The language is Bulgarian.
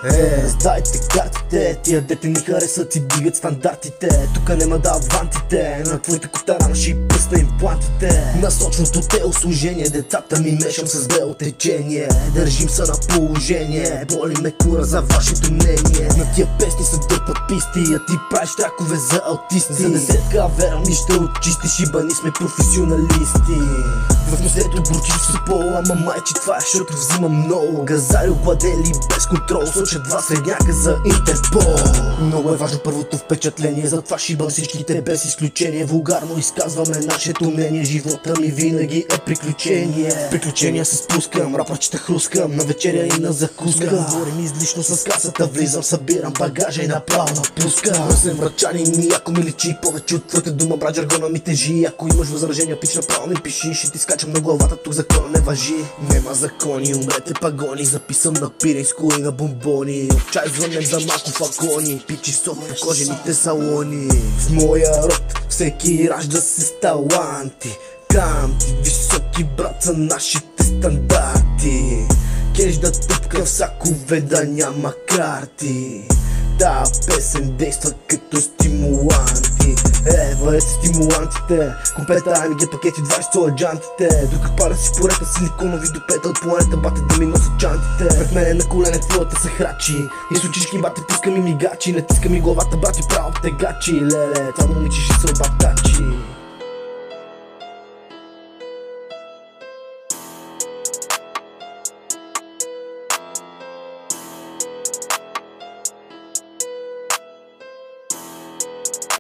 Раздайте картите, тия дете ни харесат и дигат стандартите. Тука нема да авантите, на твоите котара ще и пръсна имплантите. Насочното телослужение, децата ми мешам с бело течение. Държим се на положение, боли ме кура за вашето мнение. На тия песни се дърпат писти, а ти правиш тракове за аутисти. За десетка вера ми ще очистиш, иба ние сме професионалисти. В мислето бурчиш в пола, ама майче това е, защото взимам много. Газари обладели без контрол, сочат два средняка за Интерпол. Много е важно първото впечатление, затова шибам всичките без изключение. Вулгарно изказваме нашето мнение, живота ми винаги е приключение. Приключения се спускам, рапърчета хрускам, на вечеря и на закуска. Говорим излишно с касата, влизам, събирам багажа и направо напускам. Мръсен врачанин ми, ако ми личи повече от твоята дума, брат, жаргона ми тежи. Ако имаш възражения, пич направо ми пиши, ще ти скачам на главата, тук закона не важи. Нема закони, умрете пагони, записам на пиринско и на бомбони. От чай звънем за малко факони, пичи сок по кожените салони. В моя род всеки ражда се с таланти. Канти, високи брат са нашите стандарти. Кеш да тъпка всакове да няма карти. Та песен действа като стимуланти. Варете стимулантите, компета, ами ги пакети 20 джантите. Докато пара си порета силиконови допета от планета, бате да ми носят чантите. Пред мене на колене твоята се храчи и с очички бате пускам и мигачи. Натискам и главата, брати, право тегачи. Леле, това момиче ще се обатачи.